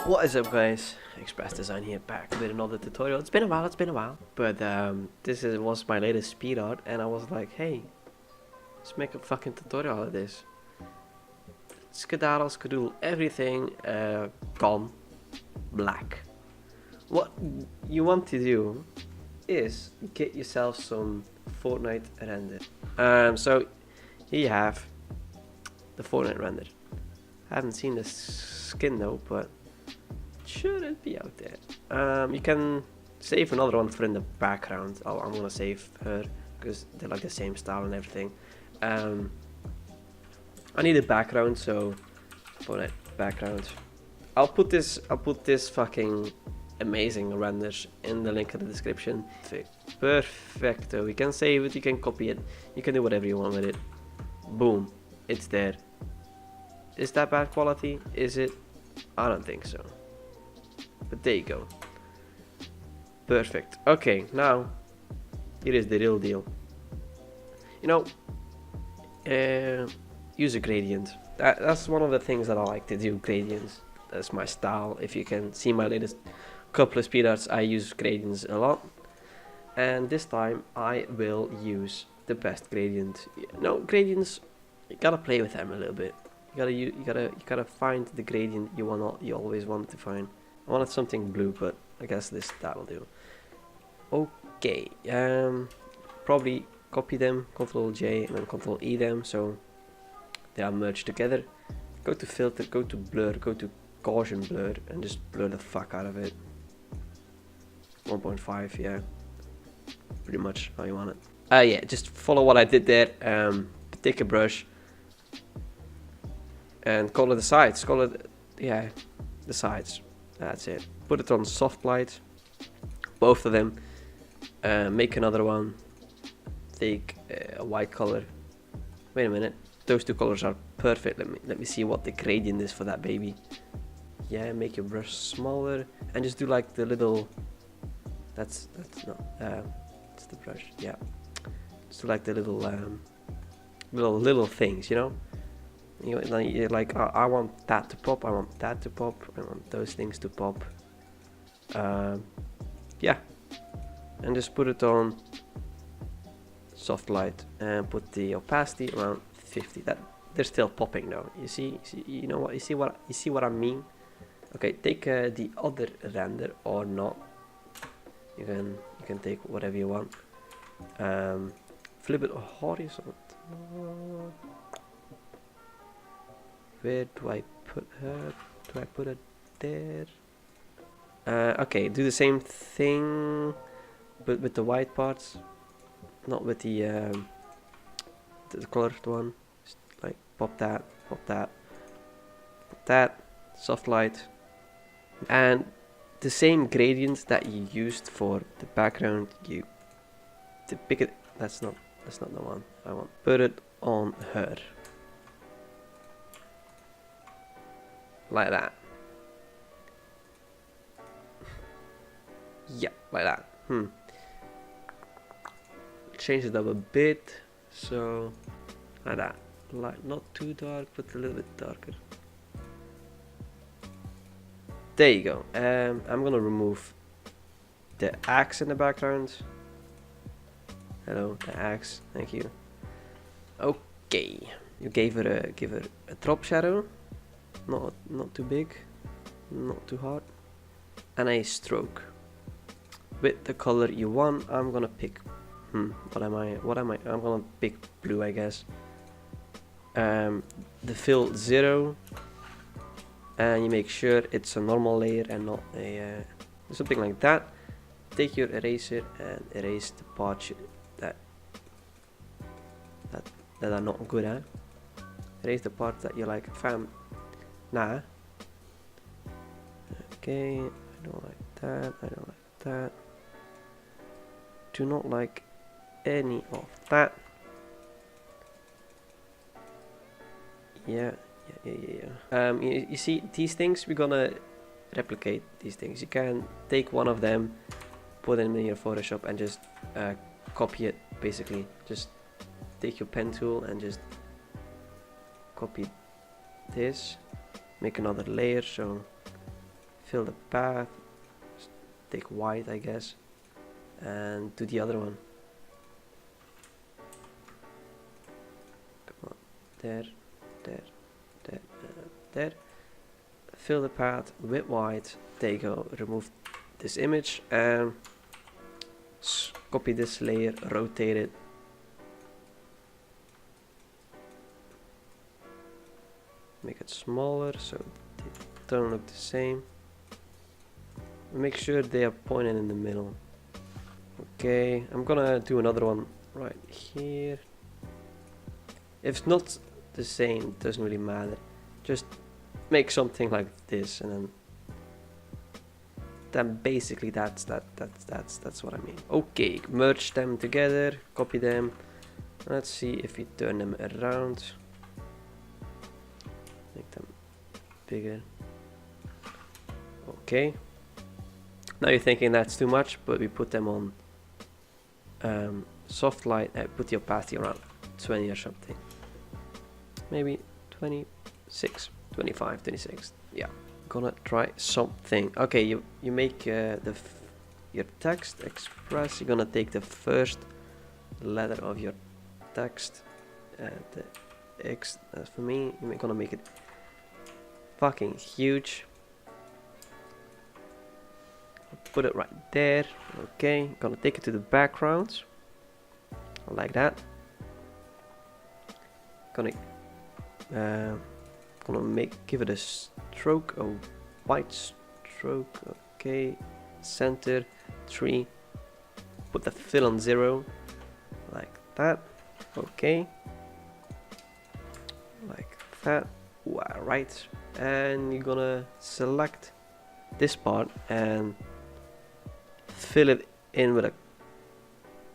What is up, guys? Express Design here, back with another tutorial. It's been a while, but was my latest speed art, and I was like, hey, let's make a fucking tutorial out of this. Skedaddle, skadoodle, everything gone black. What you want to do is get yourself some Fortnite render. So here you have the Fortnite render. I haven't seen the skin though, but shouldn't be out there. You can save another one for in the background. I'm gonna save her because they're like the same style and everything. I need a background, so Fortnite background. I'll put this fucking amazing render in the link in the description. Perfecto. You can save it, you can copy it, you can do whatever you want with it. Boom, it's there. Is that bad quality? Is it? I don't think so. But there you go. Perfect. Okay, now here is the real deal. You know, use a gradient. That's one of the things that I like to do. Gradients. That's my style. If you can see my latest couple of speed arts, I use gradients a lot. And this time I will use the best gradient. No, gradients. You gotta play with them a little bit. You gotta find the gradient you always wanted to find. I wanted something blue, but I guess that'll do. Okay, probably copy them, Ctrl J and then Ctrl E them, so they are merged together. Go to filter, go to blur, go to Gaussian blur, and just blur the fuck out of it. 1.5, yeah, pretty much how you want it. Yeah, just follow what I did there. Take a brush and color the sides. Yeah, the sides. That's it. Put it on soft light, both of them. Make another one. Take a white color. Wait a minute. Those two colors are perfect. Let me see what the gradient is for that baby. Yeah, make your brush smaller and just do like the little. That's not. It's the brush. Yeah. Just do like the little things, you know. You're like, oh, I want that to pop, I want that to pop, I want those things to pop. Yeah, and just put it on soft light and put the opacity around 50. That they're still popping though. You see, you know what? You see what I mean? Okay, take the other render or not. You can take whatever you want. Flip it horizontal. Where do I put her? Do I put it there? Okay, do the same thing, but with the white parts, not with the colored one. Just like pop that, pop that, pop that. Soft light, and the same gradient that you used for the background. To pick it. That's not the one I want. Put it on her. Like that. Yeah, like that. Change it up a bit, so like that. Like not too dark, but a little bit darker. There you go. I'm gonna remove the axe in the background. Hello, the axe. Thank you. Okay, you give her a drop shadow. Not too big, not too hard, and a stroke with the color you want. I'm gonna pick what am I I'm gonna pick blue, I guess. The fill 0, and you make sure it's a normal layer and not a something like that. Take your eraser and erase the parts that are not good at. Erase the parts that you're like, fam, nah. Okay, I don't like that, I don't like that. Do not like any of that. Yeah. You see these things, we're gonna replicate these things. You can take one of them, put them in your Photoshop and just copy it, basically. Just take your pen tool and just copy this, make another layer, so fill the path, just take white I guess, and do the other one. Come on, there, there, there, there. Fill the path with white. There you go. Remove this image and copy this layer, rotate it. Make it smaller so they don't look the same. Make sure they are pointed in the middle. Okay, I'm gonna do another one right here. If it's not the same, it doesn't really matter. Just make something like this, and then basically that's what I mean. Okay, merge them together, copy them. Let's see if we turn them around. Make them bigger. Okay. Now you're thinking that's too much, but we put them on soft light. Put the opacity around 20 or something. Maybe 26, 25, 26. Yeah. Gonna try something. Okay, you make your text express. You're gonna take the first letter of your text, the X. For me, you're gonna make it fucking huge. Put it right there. Okay, gonna take it to the background like that. Gonna give it a stroke, a white stroke. Okay, center 3. Put the fill on 0 like that. Okay, like that. Right, and you're gonna select this part and fill it in with a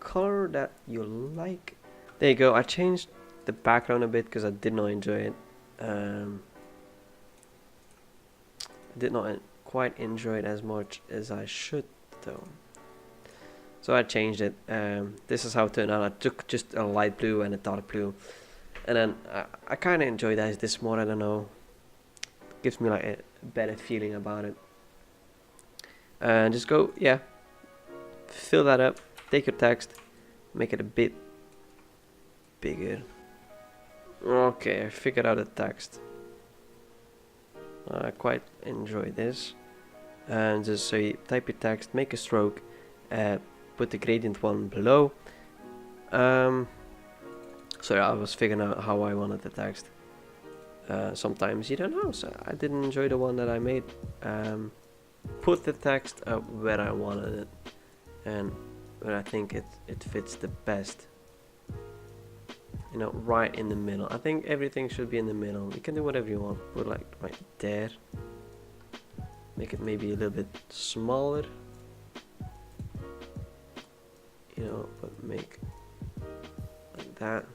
color that you like. There you go. I changed the background a bit because I did not enjoy it. I did not quite enjoy it as much as I should though. So I changed it. This is how it turned out. I took just a light blue and a dark blue, and then I kind of enjoy this more. I don't know. Gives me like a better feeling about it. And just go, yeah. Fill that up. Take your text, make it a bit bigger. Okay, I figured out the text. I quite enjoy this. And just so you type your text, make a stroke, put the gradient one below. Sorry, I was figuring out how I wanted the text. Sometimes you don't know, so I didn't enjoy the one that I made. Put the text up where I wanted it, and where I think it fits the best. You know, right in the middle. I think everything should be in the middle. You can do whatever you want. Put like right there. Make it maybe a little bit smaller. You know, but make like that.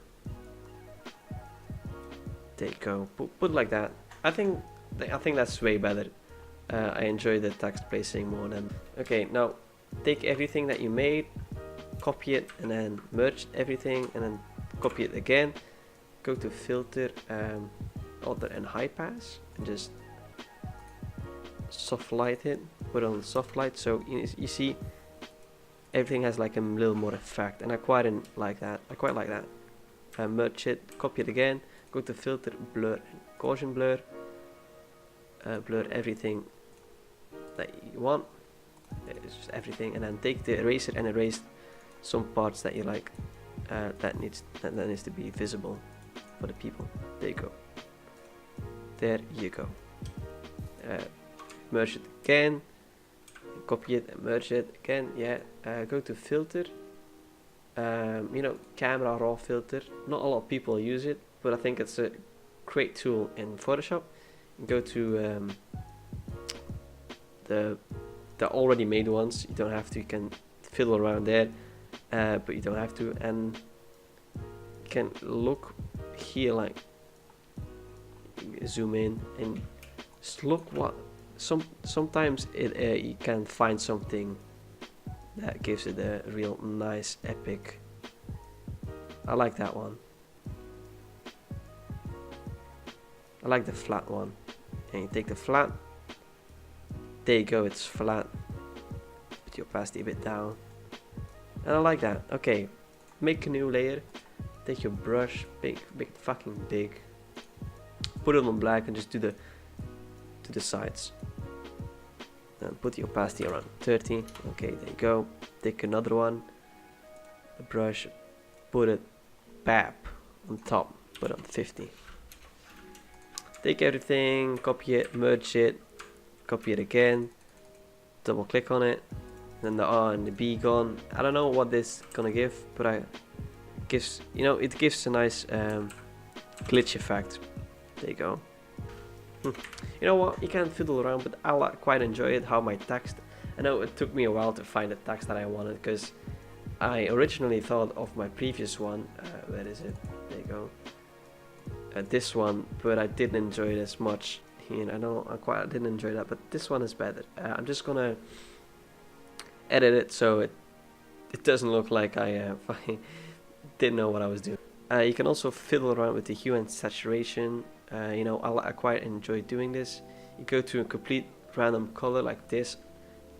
There you go. Put like that. I think that's way better. I enjoy the text placing more than. Okay, now take everything that you made, copy it, and then merge everything, and then copy it again. Go to filter, other and high pass, and just soft light it. Put on soft light, so you see everything has like a little more effect, and I quite like that. I quite like that. Merge it, copy it again. Go to filter, blur, and Gaussian blur. Blur everything that you want. It's just everything, and then take the eraser and erase some parts that you like. That needs to be visible for the people. There you go. There you go. Merge it again. Copy it and merge it again. Yeah. Go to filter. You know, camera raw filter. Not a lot of people use it, but I think it's a great tool in Photoshop. Go to the already made ones. You don't have to. You can fiddle around there, but you don't have to. And you can look here, like zoom in and just look what. Sometimes you can find something that gives it a real nice epic. I like that one. I like the flat one. And you take the flat, There you go, it's flat. Put your opacity a bit down. And I like that. Okay, make a new layer. Take your brush, big fucking big. Put it on black and just do the sides. And put the opacity around 30. Okay, there you go. Take another one. A brush. Put it bap on top. Put it on 50. Take everything, copy it, merge it, copy it again. Double click on it. Then the R and the B gone. I don't know what this is gonna give, but it gives a nice glitch effect. There you go. You know what? You can fiddle around, but I quite enjoy it. How my text. I know it took me a while to find the text that I wanted, because I originally thought of my previous one. Where is it? There you go. This one, but I didn't enjoy it as much. And I didn't enjoy that, but this one is better. I'm just gonna edit it so it doesn't look like I didn't know what I was doing. You can also fiddle around with the hue and saturation. I quite enjoy doing this. You go to a complete random color like this.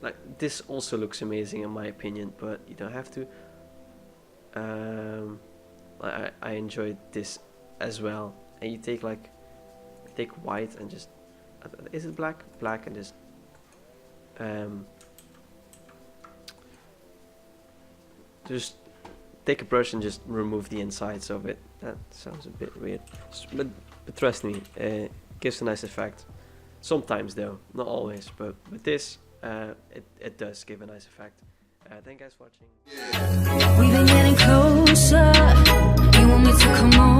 Like this also looks amazing in my opinion, but you don't have to. I enjoyed this as well. And you take white and just, is it black? Black, and just take a brush and just remove the insides of it. That sounds a bit weird, but trust me, it gives a nice effect. Sometimes though, not always, but with this, it does give a nice effect. Thank you guys for watching. We've been getting closer. You want me to come on?